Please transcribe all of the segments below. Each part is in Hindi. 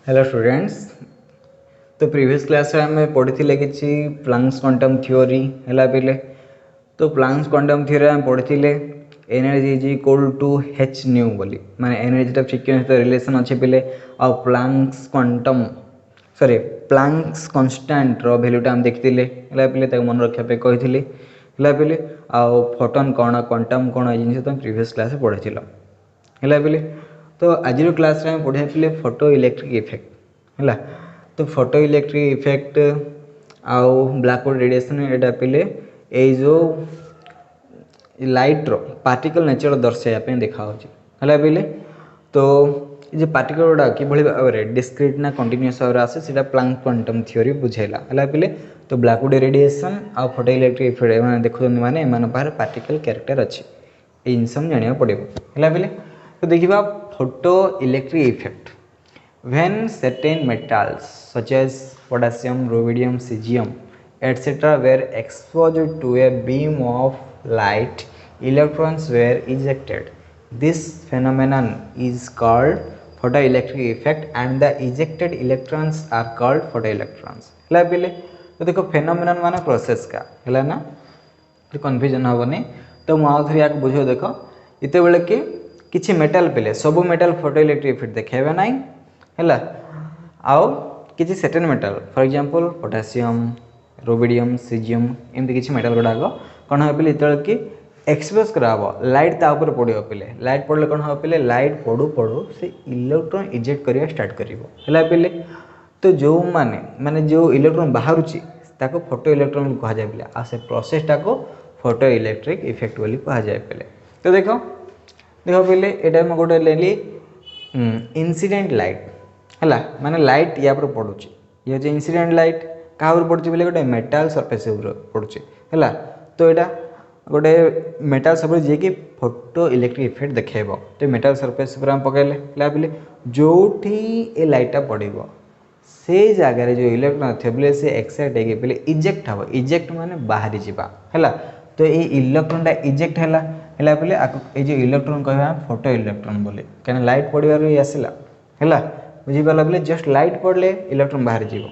Hello students. तो प्रीवियस क्लास रे आम पढ़ी कि प्लांक्स क्वांटम थ्योरी है पिले। तो प्लांक्स क्वांटम थ्योरी आम पढ़ी energy is equal to H nu बोली माने एनर्जी फ्रिक्वेंसी सहित रिलेशन अच्छे पिले। आ Planck's quantum sorry Planck's constant रो वैल्यूटा आम देखते है पिले मन रखापी कही है पिले। आ फोटोन कौन क्वांटम कौन ये जिन तुम प्रीवियस क्लास पढ़ी है पिले। तो आज क्लास रे पढ़ा पिले फोटो इलेक्ट्रिक इफेक्ट है। तो फोटो इलेक्ट्रिक इफेक्ट आउ ब्लैकबोर्ड रेडिएशन एटा पिले ये जो लाइट रो पार्टिकल नेचर दर्शाइवाई देखा है पिले। तो ये पार्टिकल गुड़ा कि भाव में डिस्क्रिट ना कंटिन्यूअस भाव आसे से प्लांक क्वांटम थ्योरी बुझेला है पिले। तो ब्लैकबोर्ड रेडिएशन आ फोटो इलेक्ट्रिक इफेक्ट देखुं मैंने एम पार्टिकल कैरेक्टर अच्छे ये जिन जाना पड़ो है पिले। तो देखा photo electric effect when certain metals such as potassium, rubidium, cesium etc. were exposed to a beam of light, electrons were ejected. This phenomenon is called photoelectric effect and the ejected electrons are called photoelectrons. है पिले। तो देखो फेनोमेनन माने प्रोसेस का है ना, तो कन्फ्यूजन हेनी। तो मुझे या बुझे देख इते बेले कि किसी मेटाल पिले सब मेटाल फोटो इलेक्ट्रिक इफेक्ट देखेबे ना है। आउ किसी certain metal for example potassium, rubidium, caesium एमती किसी मेटाल गुड़ाक कौन हो पे कि एक्सपोज कराब लाइट तापर पड़ो पे लाइट पड़े कौन हो पे लाइट पड़ू पड़ू से इलेक्ट्रॉन इजेक्ट करवा स्टार्ट कर पे। तो जो माने जो इलेक्ट्रॉन बाहर फोटो इलेक्ट्रॉन कहुए पे आ से प्रोसेसटा को फोटो इलेक्ट्रिक इफेक्ट बोली कहुए पे। तो देख देख पे यहाँ गोटे लेली इंसिडेंट लाइट है माने लाइट या पर पड़ू ये हूँ इंसिडेंट लाइट क्या पड़े बोले गोटे मेटाल सरफेस पड़ुची है। तो यहाँ गोटे मेटाल सरफेस जी कि फोटो इलेक्ट्रिक इफेक्ट देखेब। तो मेटाल सरफेस पर पकड़े पे जो ये लाइटा पड़ो से जगार जो इलेक्ट्रॉन थे बोले से एक्साइट हो पे इजेक्ट हम इजेक्ट माने बाहरी जावा है। तो ये इलेक्ट्रॉनटा इजेक्ट है पे ये जो इलेक्ट्रॉन कह फोटो इलेक्ट्रॉन बोले कहीं लाइट पड़े ये आसला है बुझीपार बोले जस्ट लाइट पड़े इलेक्ट्रॉन बाहर जीव।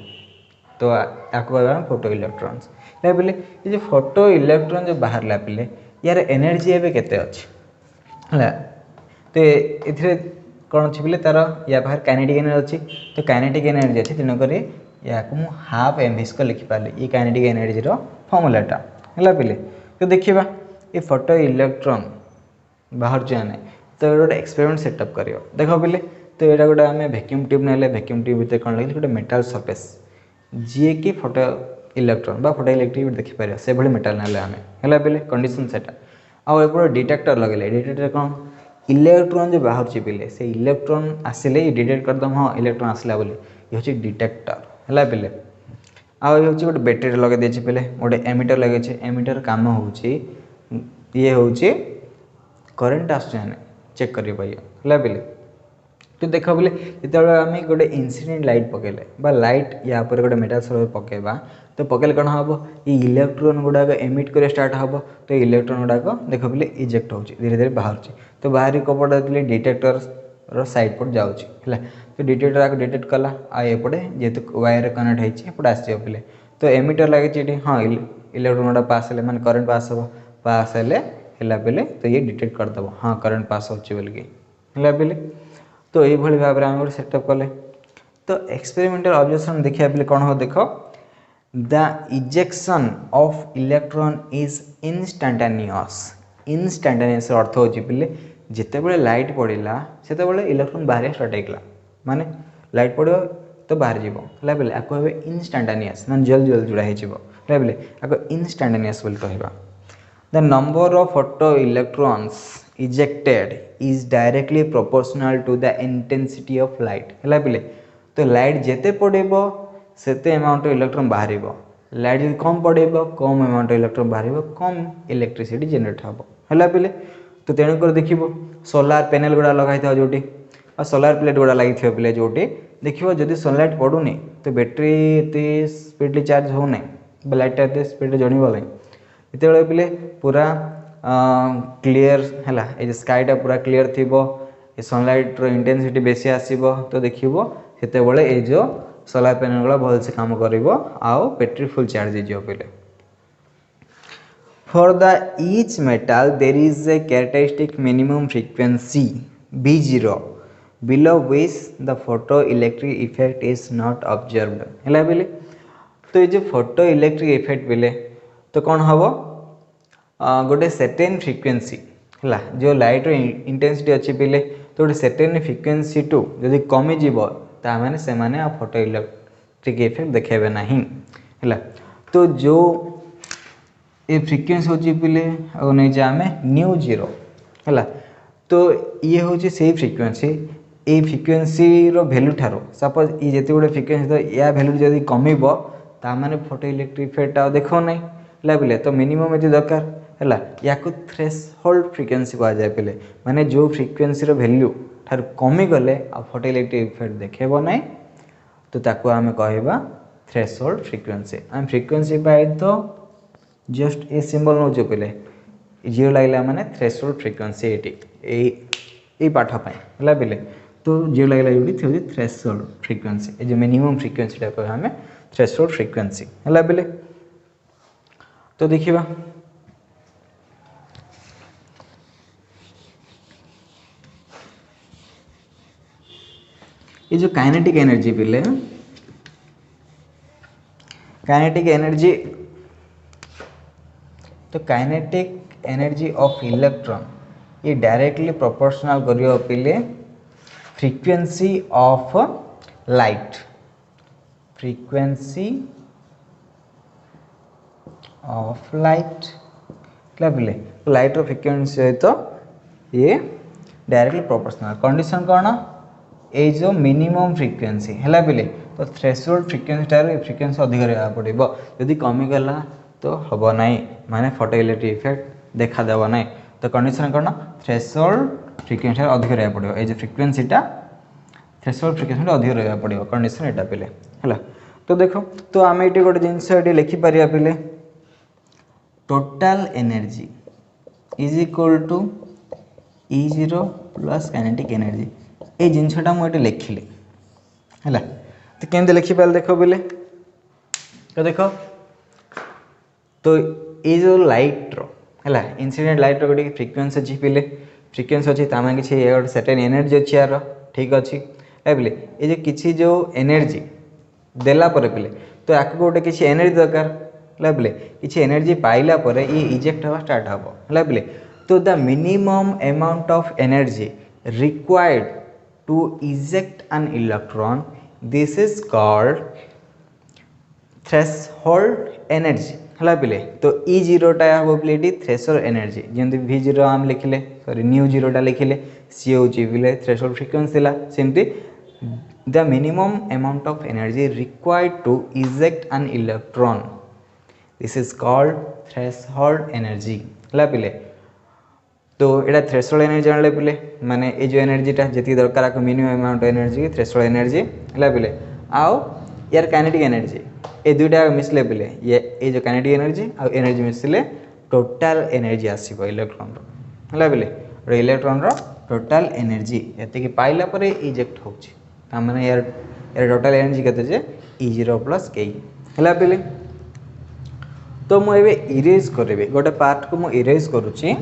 तो आपको कह फोटो इलेक्ट्रॉन्स है पे ये जो फोटो इलेक्ट्रॉन जो बाहर पे यार एनर्जी एवं केते अच्छी है। तो ये कौन अच्छी पे तार या बाहर काइनेटिक एनर्जी अच्छी। तो काइनेटिक एनर्जी अच्छी तेणुक या हाफ एमवी स्क्वायर लिखिपारे ये काइनेटिक एनर्जी फर्मूलाटा है पे। तो देखा ये फोटो इलेक्ट्रॉन बाहर जाने तो गोटे एक्सपेरिमेंट सेटअप कर देख पे। तो यहाँ गोटे आम वैक्यूम ट्यूब ना वैक्यूम ट्यूब भितर कौन लगे गोटे मेटाल सरफेस जी कि फोटो इलेक्ट्रॉन बा फोटो इलेक्ट्रिक देखिपर से भाई मेटाल ना आम है पे कंडीशन से आउ डिटेक्टर लगे डिटेक्टर कौन इलेक्ट्रॉन जो बाहर पे से इलेक्ट्रॉन आसिले डिटेक्ट करदम हाँ इलेक्ट्रॉन आसला बोली ये हूँ डिटेक्टर है पे। आउ ये हूँ गोटे बैटेरी लगे देखे पे गोटे एमिटर लगे एमिटर काम हो ये हूँ करेन्ट आस चेक कर पे। तो देख बोले जो आम गोटे इंसिडेंट लाइट पकड़े लाइट या गोटे मेटाल सरफेस पकेबा तो पकड़े कौन हम ये इलेक्ट्रॉन गुड़ाक एमिट कर स्टार्ट हम। तो इलेक्ट्रॉन गुड़ाक देख पे इजेक्ट हो धीरे धीरे बाहर तो बाहरी कपड़ा देखिए डिटेक्टर साइड पट जाऊँगा। तो डिटेक्टर आपको डिटेक्ट कला आएपटे जेहेतु वायर कनेक्ट होपटे आसो पे। तो एमिटर लगे हाँ इलेक्ट्रॉन गुड़ा पास है मैंने करेन्ट पास हम पास है पे तो ये डिटेक्ट करदेव हाँ करेन्ट पास होची बोलिकी है पे। तो ये भाव में आम सेटअप कले। तो एक्सपेरिमेंटल ऑब्जर्वेशन देखा पे कौन हो देख the ejection of electron is instantaneous. Instantaneous अर्थ हो पे जिते बड़े लाइट पड़ा से इलेक्ट्रॉन बाहर स्टार्ट होगा माने लाइट पड़ो तो बाहर जीव है पे आपको कहे इंस्टांटानियस मान जल्द जल्द जोड़ा है पे आपको इंस्टांटानियस बोली कहवा। The number of photo electrons ejected is directly proportional to the intensity of light है पे। तो लाइट जिते पड़ेब सेते अमाउंट इलेक्ट्रॉन बाहर लाइट जो कम पड़ेब कम अमाउंट इलेक्ट्रॉन बाहर कम इलेक्ट्रिसिटी जनरेट हम है पे। तो तेणुक देख सोलार पैनल गुड़ा लगे जो और सोलार प्लेट गुड़ा लगी पे जो देख जदि सनलाइट पड़ूनी तो बैटेरी ये स्पीडली चार्ज होना लाइटा ये स्पीड जड़ब ना ये पे पूरा क्लीयर है स्काईटा पूरा क्लीयर थी सनलाइट इंटेंसिटी बेसी आसो तो देखो सेतेबेले ये जो सोलार पैनल गुला भल से काम करिवो आउ बैटरी फुल चार्ज हो पहले। For the each metal there is a characteristic minimum frequency B0 below which the photoelectric effect is not observed है बोले। तो ये जो फोटो इलेक्ट्रिक इफेक्ट बोले तो कौन हम गोटे सर्टेन फ्रिक्वेंसी है जो लाइट इंटेंसिटी अच्छी बोले तो गोटे सर्टेन फ्रिक्वेंसी टू जदि कमिज मैंने से फोटो इलेक्ट्रिक इफेक्ट देखेबे नहीं है। तो जो ये फ्रिक्वेंसी होची बोले नहीं जे आम न्यू जीरो है। तो ये हूँ से फ्रिक्वेंसी ये फ्रिक्वेंसी भैल्यू ठार सपोज ये जिते गुटे फ्रिक्वेंसी तो या भैल्यू जब कमिब ताने फोटो इलेक्ट्रिक इफेक्ट आ देखो नहीं है बोले। तो मिनिमम ये दरकार है या थ्रेशोल्ड फ्रिक्वेंसी कह जाए बोले माने जो फ्रिक्वेंसी वैल्यू ठार कमी गले आ फोटो इलेक्ट्रिक इफेक्ट देखेब नहीं तो ताको आम कहवा थ्रेशोल्ड फ्रिक्वेंसी। आम फ्रिक्वेंसी बाय तो जस्ट ए सिंबल नौ बोले जीरो लगे माने थ्रेशोल्ड फ्रिक्वेंसी ये पाठ है बोले। तो जीरो लगे जो थ्रेशोल्ड फ्रिक्वेंसी ये जो मिनिमम फ्रिक्वेंसी कह आम थ्रेशोल्ड फ्रिक्वेंसी है बोले। तो देखिए ये जो काइनेटिक एनर्जी बोले काइनेटिक एनर्जी तो काइनेटिक एनर्जी ऑफ इलेक्ट्रॉन ये डायरेक्टली प्रोपोर्शनल करियो पिले frequency of light frequency of light बोले लाइट रो फ्रीक्वेंसी सहित ये डायरेक्टली प्रोपोर्शनल कंडीशन कौन ये जो मिनिमम फ्रीक्वेंसी है बोले। तो थ्रेशोल्ड फ्रीक्वेंसी टाइम फ्रीक्वेंसी अधिक रहा पड़ो जदि कमीगला तो हम ना माने फोटो इलेक्ट्रिक इफेक्ट देखादेव ना। तो कंडीशन कौन थ्रेशोल्ड फ्रीक्वेंसी अधिक रहा पड़ो ये फ्रीक्वेंसीटा थ्रेशोल्ड फ्रीक्वेंसी अधिक रहा पड़ो कंडीशन यहाँ पे है। तो देख तो आम ये गोटे जिनस लिखिपर पे total energy is equal to E0 plus kinetic energy ये जिनसटा मुझे लिखिली है। तो केमती लिखिपारे देख बोले तो देख तो ये जो लाइट रो है इनसीडेंट लाइट रो गोटे फ्रिक्वेंसी अच्छी पे फ्रिक्वेंसी अच्छी ताम कि गोटे सर्टेन एनर्जी अच्छी यार ठीक अच्छी है बोले। ये जो किसी जो एनर्जी देला परे पे तो आपको गोटे किसी एनर्जी दरकार है बोले किसी एनर्जी पाइला परे ये इजेक्ट हवा स्टार्ट हम है बोले। तो the minimum amount of energy required to eject an electron this is called threshold energy है बोले। तो E0टा हम बोले थ्रेशोल्ड एनर्जी जमी V0 आम लिखिले सॉरी न्यू जीरोटा लिखिले सी हूँ बोले थ्रेशोल्ड फ्रिक्वेंसी सेमती the minimum amount of energy required to eject an electron this is called threshold energy है बोले। तो यहाँ थ्रेशोल्ड एनर्जी जान पे माने ये जो एनर्जीटा जी दरकार minimum amount energy threshold energy है बोले। आउ यार काइनेटिक एनर्जी ये दुईटा मिसले बोले ये जो काइनेटिक एनर्जी आ एनर्जी मिसले टोटाल एनर्जी आसो इलेक्ट्रॉन है बोले। इलेक्ट्रॉन रो टोटाल एनर्जी ये पाइला पर इजेक्ट होने यार टोटाल एनर्जी के E0 प्लस के है बोले। तो मुझे इरेज करी गोटे पार्ट को मुझे इरेज करुच्ची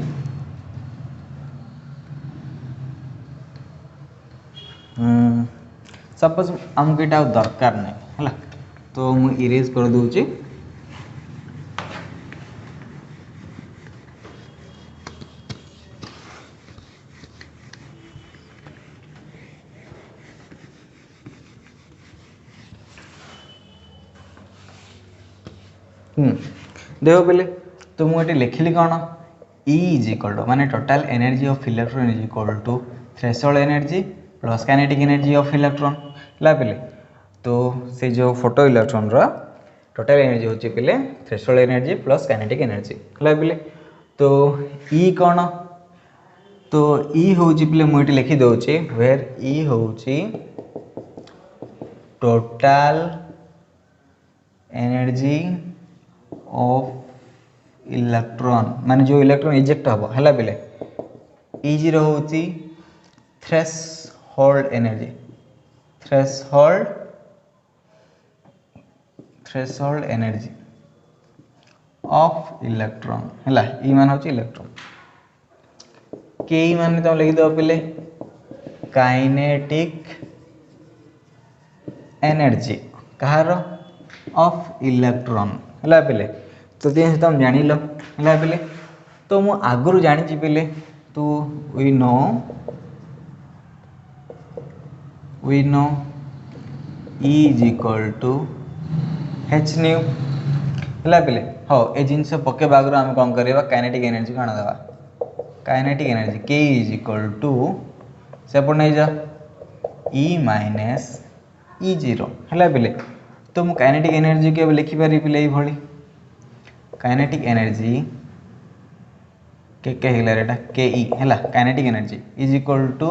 सपोज आमको यहाँ दरकार नहीं है तो मुझे इरेज कर दूची। देख पे तो मुझे लिखिली कौन E इज इक्वल टू माने total energy of electron is equal to threshold energy plus kinetic energy of electron है पे। तो से जो फोटो इलेक्ट्रॉन रो टोटाल एनर्जी होची पे threshold energy plus kinetic energy है पे। तो E कौन तो E होची पे मुझे लिखी दौची वेयर E होची टोटाल एनर्जी ऑफ इलेक्ट्रॉन माने जो इलेक्ट्रॉन इजेक्ट हम है पे। E0 होची threshold energy threshold energy of electron है ई मान हूँ इलेक्ट्रॉन के मान तुम लिखिदेव पे kinetic energy Kahar of electron है पे तो तुम जान लो है पे तो मु आगु जानी पे तो we know E is equal to H nu है पे हाँ ये जिनस पकेवा आगे आम कौन करवा काइनेटिक एनर्जी कौन देवा काइनेटिक एनर्जी के इज इक्वल टू सेपट नहीं जा E माइनस E जीरो है पे तो मु काइनेटिक एनर्जी के लिखिपारि पे ये काइनेटिक एनर्जी के हिला के ई है kinetic energy is equal to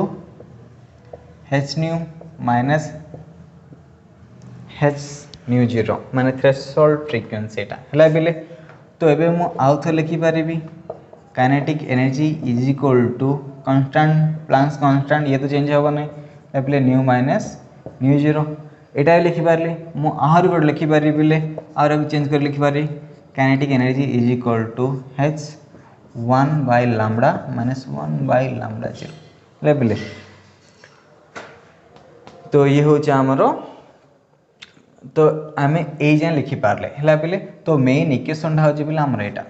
H nu minus h nu zero माने थ्रेशोल्ड फ्रिक्वेंसी है पे तो ये मुझे आउ थे लिखिपारि kinetic energy is equal to constant Planck's constant ये तो चेंज होगा नहीं पे न्यू माइनस न्यू जीरो यहाँ लिखिपारि मुझे आहरी गोटे लिखिपारि आगे चेंज कर लिखिपारि kinetic energy is equal to h 1 by lambda minus 1 by lambda zero ले तो ये हूँ आमर तो आम ये जाए लिखिपारे है पे तो मेन इक्वेशन हूँ पे आमर यहाँ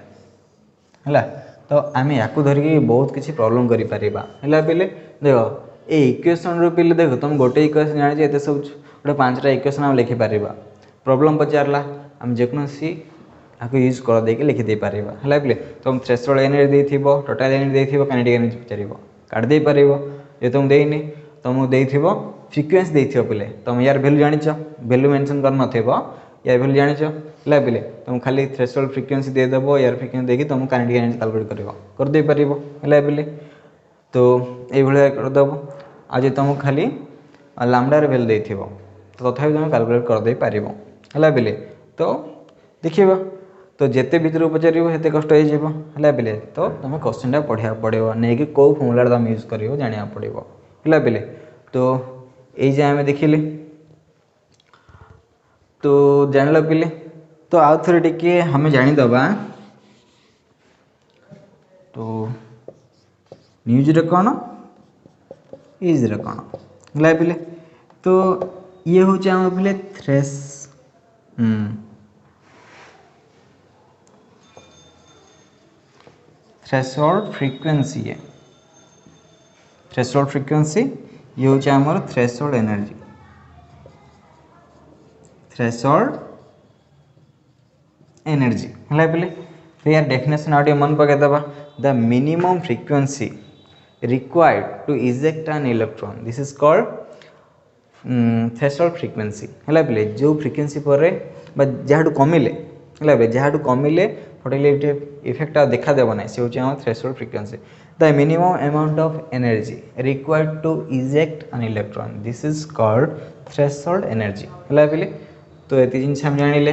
है तो आम या धरिकी बहुत किसी प्रोब्लेम कर पे देख ये इक्वेशन रू पे देख तुम गोटे इक्वेशन जानी ये सब गोटे 5टा इक्वेशन आम लिखिपार प्रोब्लेम पचारा आम जेकोसी आपको यूज कर देके लिखिदे पार है पे तुम थ्रेशोल्ड एनर्जी दे टोटाल एनर्जी दे काइनेटिक एनर्जी पचार काटिदे पार ये तुम देनी तुमको दे फ्रिक्वेंसी दे पे तुम यार वैल्यू जान वैल्यू मेंशन कर नथिबो यार वैल्यू जान है पे तुम खाली थ्रेशोल्ड फ्रिक्वेंसी देदेव यार फ्रिक्वेंसी देकी तुम काइनेटिक एनर्जी कैलकुलेट करदे पार है पे तो ये करदेव आज तुमको खाली लैम्बडार वैल्यू दे तो तथापि तुम कैलकुलेट करदे पार है पे तो देखिए तो जिते भर पचार से कष्ट है पे तो तुम क्वेश्चन पढ़ा पड़ो नहीं कि कौ फर्मुला तुम यूज कर जाना पड़ो है पे तो ये आम देखिले तो जान पे तो आउ थे टी आम जानीदबा तो न्यूज रे कौन इज रे कौन है पे तो ये हूँ आम पे थ्रेशोल्ड फ्रिक्वेंसी है थ्रेशोल्ड फ्रिक्वेंसी ये हूँ आमर थ्रेशोल्ड एनर्जी थ्रेशोल्ड एनर्जी है पे तो यार डेफिनेशन आगे मन पकईदबा the minimum frequency required to eject an electron this is called threshold frequency है पे जो फ्रिक्वेंसी पर जहाँ कमिले है पे जहाँ कमिले फोटोइलेक्ट्रिक इफेक्ट देखा देव ना से हूँ threshold frequency the minimum amount of energy required to eject an electron this is called threshold energy है पे तो ये जिन हम जानिले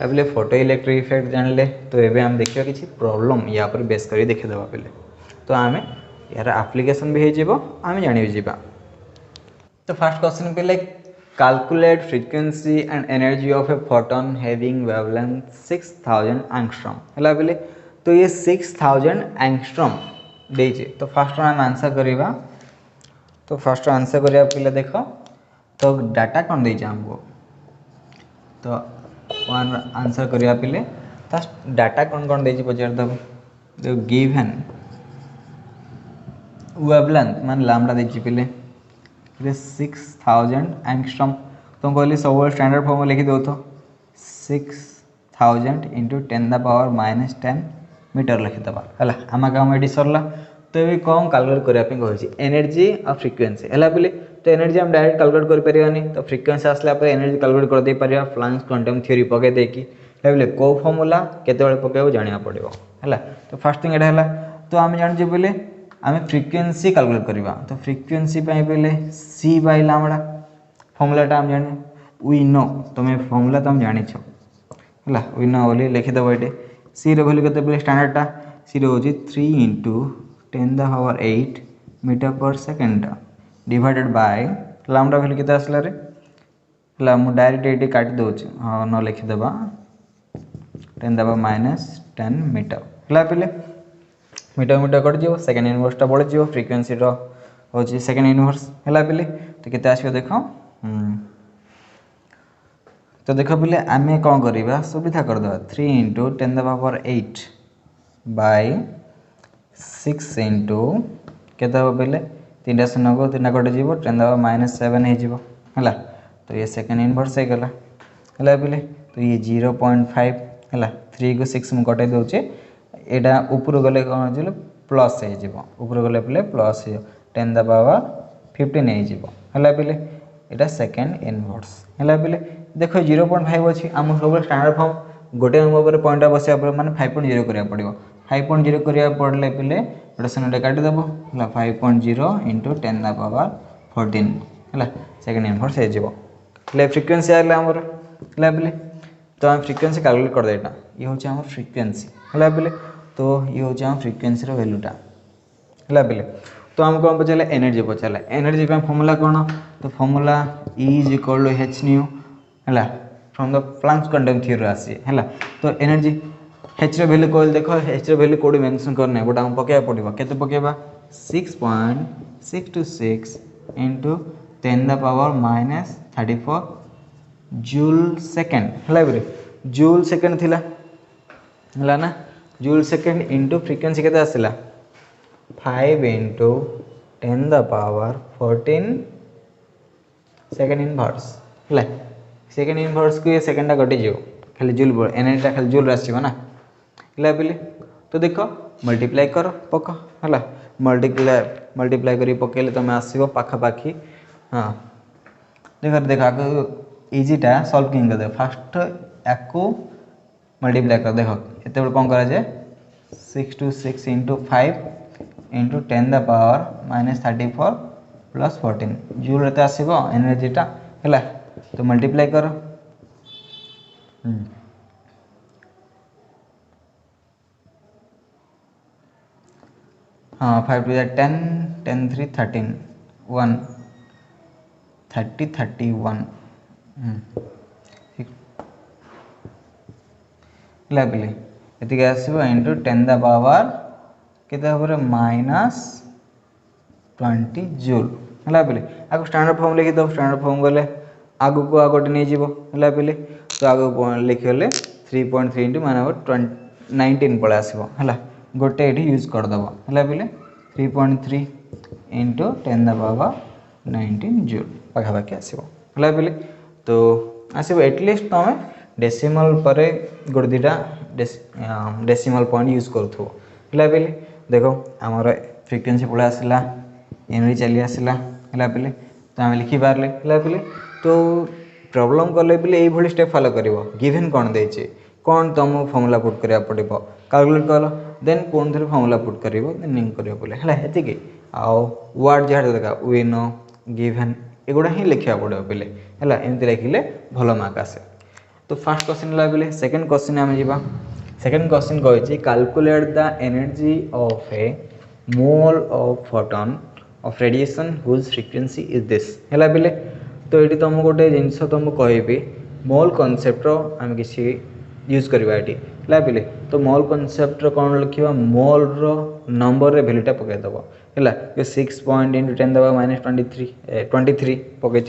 पे फोटो इलेक्ट्रिक इफेक्ट जानले तो ये आम देखा कि प्रॉब्लम या पर बेस कर देखीदे पे तो आम यार एप्लिकेशन भी हो आम जानी भी जावा तो फर्स्ट क्वेश्चन पे calculate frequency and energy of a photon having wavelength 6000 angstrom है पे तो ये 6000 angstrom देचे तो फर्स्ट आम आंसर करवा तो फर्स्ट आंसर करवा पे देख तो डाटा कौन दे हमको तो वन आंसर करवा पे फर्स्ट डाटा कौन कौन दे पचारदेव तो गिवन वेवलेंथ मान लैम्बडा देची पे 6000 एंगस्ट्रॉम तुम कहली सब स्टैंडर्ड फॉर्म लिखी दो तो 6000 इंटू 10⁻⁻10 मीटर लिखिदबा है आम काम ये सरला तो ये कौन कैलकुलेट करने कही एनर्जी और फ्रिक्वेंसी है पे तो एनर्जी हम डायरेक्ट कैलकुलेट कर तो फ्रिक्वेंसी आसला एनर्जी कैलकुलेट कर दे पारिबा प्लांक्स क्वांटम थ्योरी पकई देकी है कौ फॉर्मूला केते पकड़ जाना पड़ो है तो फर्स्ट थिंग एटा है तो आम जान बोले आम फ्रिक्वेंसी कैलकुलेट करवा तो फ्रिक्वेंसी पे सी बाय लैम्बडा फॉर्मूलाटा आम जाने वी नो तुम्हें फॉर्मूला तुम जान है वी नो बोली लिखिदेव ये सी वैल्यू के स्टैंडर्डटा सी हूँ 3 into 10⁸ metre per second divided bye lambda value के आसला है मु डायरेक्ट ये काटी दूँ हाँ न लिखिदे 10⁻⁻10 मीटर है पे मीटर मीटर कट जाव सेकेंड इनवर्सटा बढ़ी फ्रिक्वेन्सी हूँ सेकेंड इनवर्स है पे तो केते आसो देख तो देख पे आम कौन करवा सुविधा करदे 3 × 10⁸ बाय 6 इंटू केते हम पे 3टा शून्य को 3टा कटि 10⁻⁻7 है तो ये सेकेंड इनवर्स होगला है पे तो ये 0.5 है 3 को 6 मुझे कटे दूचे यहाँ ऊपर गले कौन हो प्लस ऊपर गले पे प्लस 10⁻15 है पे यहाँ सेकेंड इनवर्स है पे देख 0.5 अच्छी आम सब स्टैंडर्ड फॉर्म गोटे नंबर पॉइंट बस मैंने 5.0 करा पड़ो 5.0 करा पड़े पे गोटे शून्य काटिदेव है 5.0 × 10⁻14 है सेकेंड इनवर्स हो फ्रिक्वेन्सी आगे आमर है पे तो आम फ्रिक्वेन्सी कैलकुलेट कर देटा ये हूँ आम फ्रिक्वेन्सी है पे तो ये हूँ आम फ्रिक्वेन्सी वैल्यूटा है पे तो आम कौन पचारे एनर्जी पचारा एनर्जी फर्मूला कौन तो फर्मूला E=h/nu है from the Planck's quantum theory आसी है तो एनर्जी h वैल्यू कहल देख h वैल्यू कौटी मेंशन करना बट आम पकड़ा पड़ो के पकेबा 6.626 × 10⁻⁻34 जूल सेकेंड है जूल सेकेंड थिला है ना जूल सेकेंड इंटू फ्रिक्वेन्सी के आसला 5 × 10⁻14 सेकेंड इनवर्स है सेकेंड इनवर्स को ये सेकेंडटा कटि जाओ खाली जूल एनर्जीटा खाली जूल आसो ना है पे तो देख मल्टीप्लाई कर पक है मल्टीप्लाई कर पकेले तुम आसो पाखापाखि हाँ देख देख आगे इजीटा सल्व किंग कर दे फास्ट या मल्टीप्लाई कर देख एत कौन कराए 626 × 5 × 10⁻⁻34 + 14 जूल रे आसो एनर्जीटा है तो मल्टीप्लाई कर हाँ 5 × 10 10 3 13 1 30 31 पे ये आसो इंटू 10⁻⁻ केते -20 जूल है पे आगे स्टैंडर्ड फॉर्म लिखी दो स्टैंडर्ड फॉर्म गले आगु को आगोटे नहीं जीव है पे तो आगे लिखिगले 3.3 × 19 पड़े आसो है गोटे ये यूज करदेव है पे 3.3 × 10⁻19 जूल पाखापाखि आसो है पे तो आसो एटलिस्ट तुम डेसिमल पर गोटे दुटा डेसिमल पॉइंट यूज करूँ है पे देख आमर फ्रिक्वेन्सी पड़े आसला एनर्जी चली आसला है पे तो आम लिखिपारे है पे तो प्रॉब्लम कले पे ये स्टेप फॉलो कर गिवन कौन देचे कौन तुम फर्मूला पुट करा पड़ो कैलकुलेट कर देन पुणी थे फर्मूला पुट कर देन कर बोले है आउ वर्ड जहाँ देखा विन गिवन एगुड़ा ही लिखा पड़ो पे है एमती लिखिले भल मार्क आसे तो फास्ट क्वेश्चन है पे सेकेंड क्वेश्चन आम जा सेकेंड क्वेश्चन कही calculate the energy of a mole of photon of radiation whose frequency is this है पे तो ये तुम गोटे जिनस तुमको कहि मोल कनसेप्टर आम किसी यूज करवा है पे तो मोल कनसेप्टर कौन लिखा मोल रो नंबर रे भैल्यूटा पकईदेव है 6 पॉइंट × 10⁻23 पकई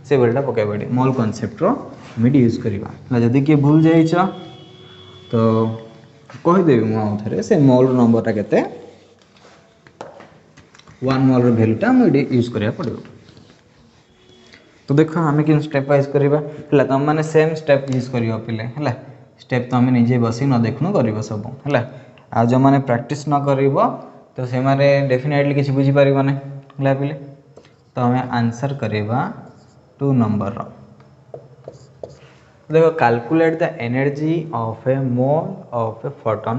से भैल्यूटा पकईब मोल कनसेप्टर आम यूज करवा जदि किए भूल जाइछ तो कहीदेवी मुझे से मोल नंबरटा केते 1 मोल भैल्यूटा आम यूज करा पड़ो तो देख आम कि स्टेप वाइज करवा है तुम मैंने सेम स्टेप यूज कर पे है स्टेप तो आम निजे बस न देखुन कर सब है आ जो मैंने प्रैक्टिस न कर तो से माने डेफिनेटली किसी बुझीपार है पे तो आम आंसर करवा 2 नंबर देखो calculate the energy of a mole of a photon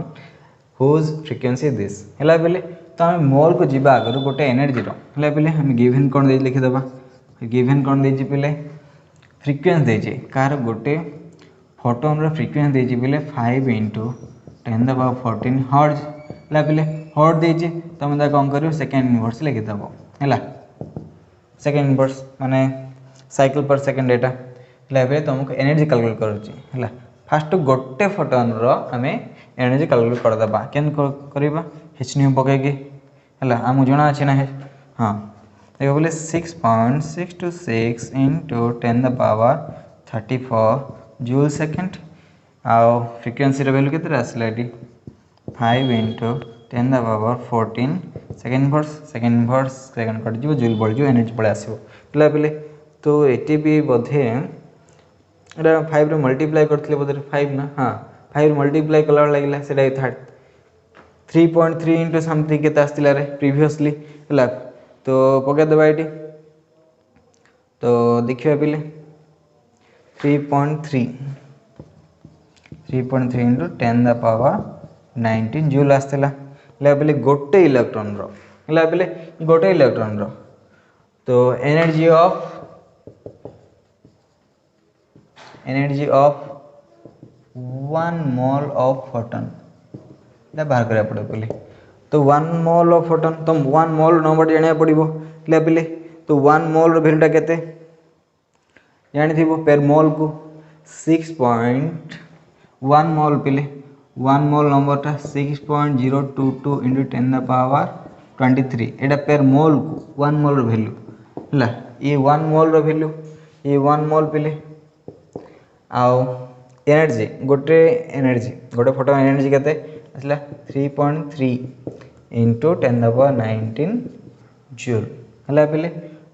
whose frequency this है पे तो आम मोल को जीवा आगर गोटे एनर्जी है पे आम गिवन कौन दे लिखिदेवा गिवन कौन दे पे फ्रिक्वेंसी देजे कार गोटे फोटोन फ्रिक्वेंसी देजे पे 5 × 10⁻14 हर्ट्ज है पे हर्ट्ज देजे तुम कौन कर सेकेंड इनवर्स लिखिदेव है सेकेंड इनवर्स माने साइकिल पर सेकेंड एटा है तुमको एनर्जी कैलकुलेट करुँच फास्ट गोटे फोटोन आम एनर्जी कैलकुलेट करदे के एच न्यू पकईकि है आमको जना अच्छे ना हाँ देखो बोले 6.626 इंटू 10⁻34 जूल सेकेंड आउ फ्रिक्वेंसी वैल्यू के आसला 5 into 10⁻14 second inverse cut joule बढ़ एनर्जी पड़े आसो पे तो ये भी बोधे एटा 5 रे मल्टीप्लाई करथिले बोधे 5 ना हाँ 5 रे मल्टीप्लाई कला लागला सेटा 3.3 इंटू समथिंग के आसला रे प्रीवियसली है तो पके देबा ये तो देखिए पे 3.3 इंटू 10⁻19 जूल आसला पे गोटे इलेक्ट्रॉन पे गोटे इलेक्ट्रॉन तो energy of 1 mole of photon बाहर करा पड़े बोले तो 1 मोल ऑफ फोटोन तो 1 मोल नंबर जाना पड़ो पे तो 1 मोल वैल्यूटा केते जानी पेर मोल को 6.1 मोल पे 1 मोल नंबरटा 6.022 इंटू 10⁻23 एटा पेर मोल को 1 मोल वैल्यू है ये 1 मोल वैल्यू ये 1 मोल पे आउ एनर्जी गोटे फोटो एनर्जी केते आसला 3.3 इंटू 10⁻19 जूल है पे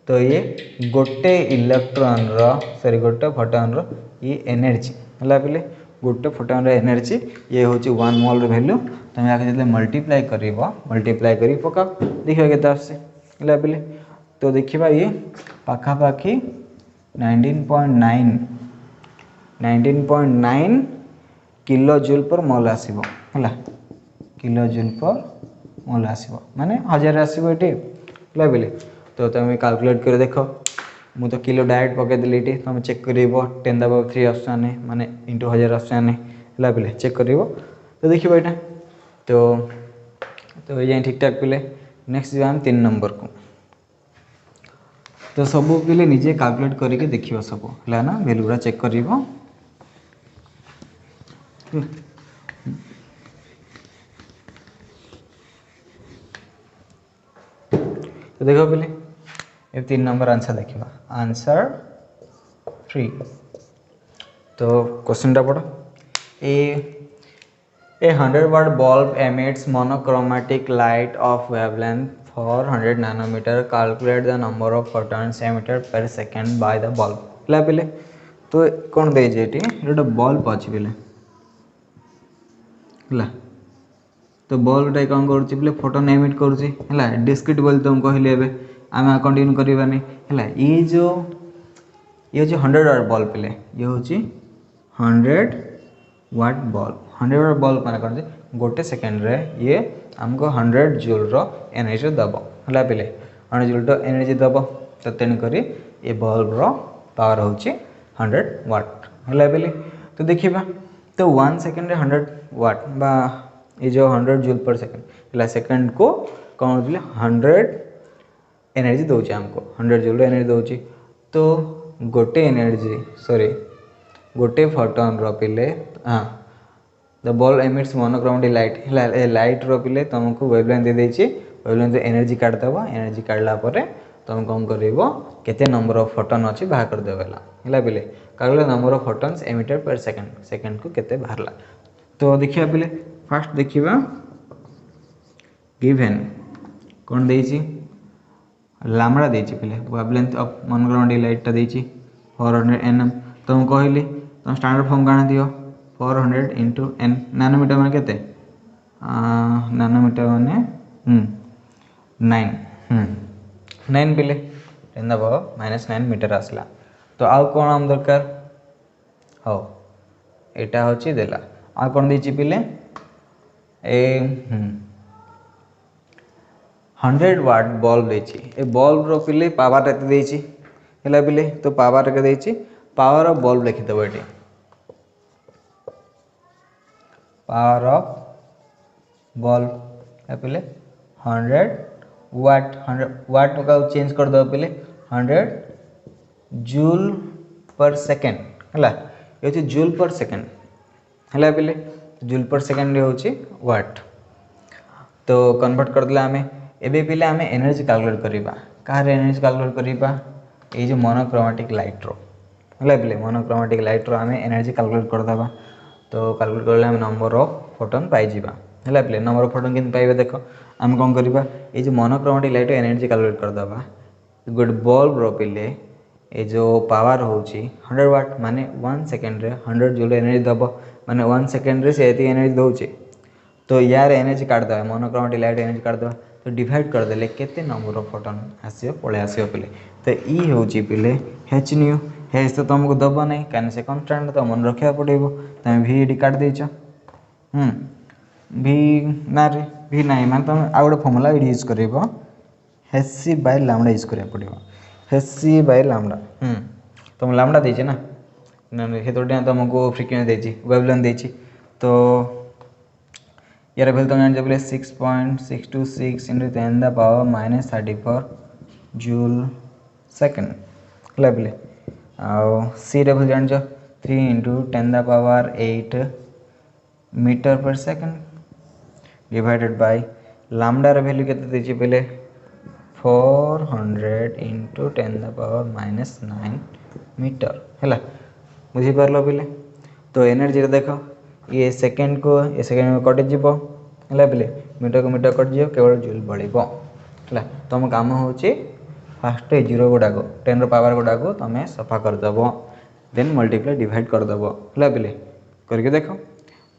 तो ये गोटे इलेक्ट्रॉन गोटे फोटोन ये एनर्जी है पे गोटे फोटोन एनर्जी ये हूँ 1 मोल वैल्यू तुम आगे जो मल्टीप्लाई कर पका देखिए के है पे तो देखा ये पाखापाखि 19.9 किलो जूल पर मोल आसो है किलो जूल पर मोल आसो माने 1000 आसो ये पे तो तुम कैलकुलेट कर देख मु तो किलो डायरेक्ट पकईदेली ये तुम चेक कर 10⁻3 आसाने माने इंटू 1000 आसाने है पे चेक कर तो देखो यहाँ तो ये ठीक ठाक पे नेक्स्ट जो 3 नंबर को तो सब पे निजे कैलकुलेट करके देखिए सब है ना वैल्यू गुड़ा चेक कर तो देखो पे ये 3 नंबर आंसर देखा आंसर 3 तो क्वेश्चन टा पढ़ो a 100 watt bulb emits monochromatic light of wavelength 400 nanometer calculate the number of photons emitted per second by the bulb है पे तो कौन दे गोटे बल्ब अच्छी पे है तो बल्बटा कौन कर फोटोन एमिट कर डिस्क्रिट बोल तुम कहली आम कंटिन्यू करवानी है ये जो 100 वाट बल्ब पे ये हूँ 100 वाट बल्ब मैंने कौन गोटे सेकेंड रे ये आमको 100 जूल एनर्जी दब है पे 100 जूल एनर्जी दब तो तेणुक ये बल्ब पावर हूँ 100 वाट है पे तो देखा तो 1 सेकेंड 100 वाट बा ये जो 100 जूल पर सेकेंड सेकेंड को कौन 100 एनर्जी दूचे आमको 100 जूल एनर्जी दूची तो गोटे एनर्जी सॉरी गोटे फोटोन पे हाँ the bulb emits monochromatic light है लाइट पे तुमको वेवलेंथ दे देछि वेवलेंथ एनर्जी काटदेव एनर्जी काटला तुम कौन कर नंबर ऑफ फोटोन अच्छी बाहर कर देवेला है पे calculate number of photons emitted पर सेकेंड को केते बाहरला तो देखिए पे फास्ट देखिबा गिवन कौन देछि लामड़ा देछि पे वेवलेंथ ऑफ मोनोक्रोमेटिक लाइट देछि 400 nm तुम कहली तुम स्टैंडर्ड फॉर्म काना दियो 400 इंटू n नानोमीटर मैंने केते नानोमीटर मैंने 9 पे 10⁻⁻9 मीटर आसला तो आउ कौन आम दरकार हाँ यहाँ हूँ देला आ कौन देछि पिले ए 100 वाट बल्ब देछि ए बल्ब रो पिले पावर एते देछि है पिले तो पावर के देछि पावर ऑफ बल्ब लिखिदेव ये पावर ऑफ बल्ब है पे 100 वाट का चेंज कर दो पे 100 जूल पर सेकेंड है ये जूल पर सेकेंड है पे जूल पर सेकेंड होची वाट तो कन्वर्ट करदे आम एबे पिले आम एनर्जी कैलकुलेट करवा कार एनर्जी कैलकुलेट करवा ये जो मोनोक्रोमेटिक लाइट रो है पे मोनोक्रोमेटिक लाइट रो आम एनर्जी कैलकुलेट करदे तो कैलकुलेट करले आम नंबर ऑफ फोटोन पाइबा है पे नंबर ऑफ फोटोन केमती पाइबा देख आम कौन करवा ये जो मोनोक्रोमेटिक लाइट एनर्जी कैलकुलेट करदे गोटे बल्ब रो पिले ये जो पावर होची 100 वाट माने 1 सेकेंड रे 100 जूल एनर्जी दब माने 1 सेकेंड रे से एनर्जी दौचे तो यार एनर्जी काटदे मोनोक्रोमेटिक लाइट एनर्जी काटदे तो डिवाइड करदे केते नंबर ऑफ फोटोन आसियो पळे आसियो पिले तो ई होची पिले h न्यू h तो तुमको दब नहीं कहीं से कन्स्टांट तो मन रखा पड़ो तुम भी ये काट देच भी ना रे भी ना माने तुम आउ गोटे फर्मुला यूज कर हेसी बाय लामडा यूज करा पड़ो हेसी बाय लामडा तुम लामडा देचे ना हेतोटे तुमको फ्रिक्वेंसी देची वेवलेंथ देची तो यार वैल्यू तुम जान बोले 6.626 into 10 the power minus 34 joule second है पे आउ सी रे जान 3 into 10 the power 8 metre per second divided by lambda रे वैल्यू केते देची पहले 400 into 10 the power minus 9 metre है बुझी पार पे तो एनर्जी देख ये सेकेंड को ये सेकेंड में कटिजी है पे मीटर को मीटर कटिज केवल जूल बढ़ो है तुम काम हो फास्ट जीरो गुड़ाक 10 पावर गुड़ाक तुम सफा करदेव देन मल्टीप्लाई डिवाइड करदेव है पे करके देख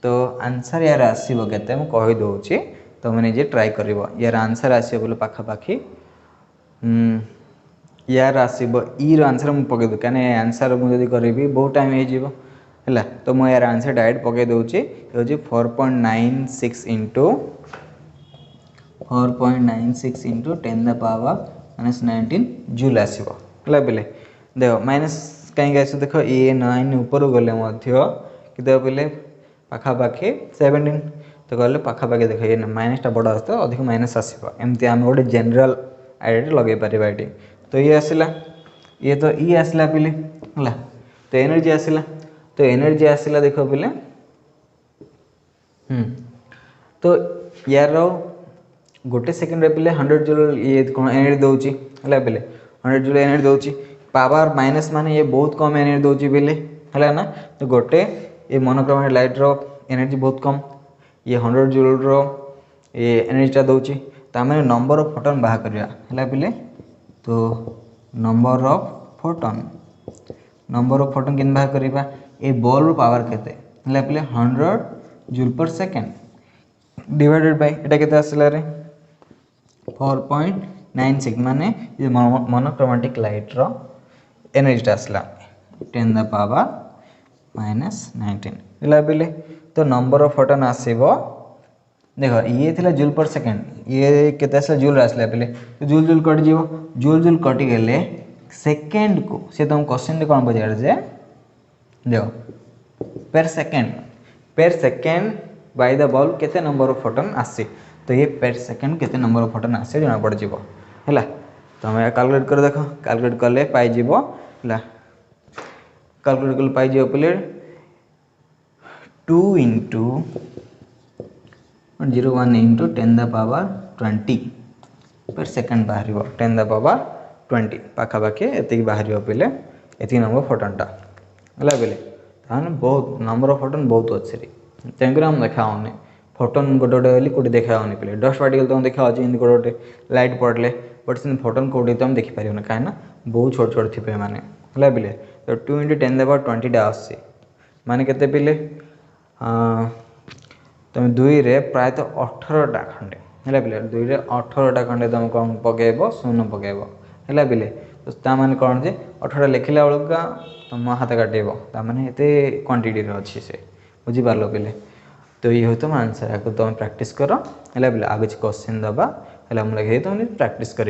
तो आंसर यार आसो के कहीदे तुम निजे ट्राए कर यार आंसर आसो बोले पाखापाखि यार आसो ई आंसर मुझे पकईदे कहीं आंसर मुझे करी बहुत टाइम है तो मुझे यार आंसर डायरेक्ट पकई दूसरी ये 4.96 into 4.96 into 10 the power minus 19 joule आसो है पे देख माइनस कहीं आस देख ये 9 ऊपर गले कि पे पाखापाखि 17 तो कहले पाखापाखि देख ये माइनसटा बड़ आस तो अधिक माइनस आसो एमती आम गोटे जेनराल आइडिया लगे पारिबा ये तो ये आसला ये तो ई आसला पिले है तो एनर्जी आसला तो एनर्जी आसला देख पिले तो यार गोटे सेकेंड पे 100 जूल ये कौन एनर्जी दौची है पे 100 जूल एनर्जी दौची पावर माइनस माने ये बहुत कम एनर्जी दौची पिले है ना तो गोटे ये मोनोक्रोमेटिक लाइट रो एनर्जी बहुत कम ये 100 जूल रो ये एनर्जीटा दौची तो मैंने नंबर ऑफ फोटोन बाहर करवा है पे तो नंबर ऑफ फोटोन के बाहर करवा ये बल्ब पावर केते है पे 100 जूल पर सेकेंड डिवाइडेड बाय एटा केते आसला रे 4.96 माने ये मोनोक्रोमेटिक लाइट रो एनर्जीटा आसला 10 द पावर माइनस 19 है पे तो नंबर ऑफ फोटोन आसीबो देख ये थी जूल पर सेकेंड ये केते आसला जूल आसला पे तो जूल जूल कटि जूल कटि गले सेकेंड को से तुम क्वेश्चन कौन पचार जे देख पेर सेकेंड बाय द बल्ब केते नंबर ऑफ फोटोन आसी तो ये पेर सेकेंड केते नंबर ऑफ फोटोन आसी जना पड़ जीवो है तुम कैलकुलेट कर देख कैलकुलेट कले पाई जीवो है कैलकुलेट कले पाई जीवो पे 2 इंटू 01 इंटू 10 द पावर 20 पर सेकेंड बाहर 10 द पावर 20 पाखापाखि ये बाहर पे ये नंबर फोटोनटा है पे बहुत नंबर ऑफ फोटोन बहुत अच्छे तेणुकर आम देखा फोटोन गोटे गोटे कौटे देखा पे डस्ट पार्टिकल तुम देखा गोटे गोटे लाइट पड़े बट से फोटोन कौटे तुम देखिपार ना कहीं बहुत छोट छोट थे मैंने है पे तो 2 इंटू 10 द पावर 20 आसे माने केते पिले तुम दुई रे प्रायतः 18टा खंडे है पे दुई रे 18टा खंडे तुम कौन पकेब शून्य पकेब है पे तो माने कौन जे 18 लिखला बेलका तुम हाथ काटेब ताने ये क्वांटिटी अच्छी से बुझीपार पे तो ये हो तुम आंसर या तुम प्रैक्टिस कर है पे आ किसी क्वेश्चन दबा है मुझे तुम प्रैक्टिस कर।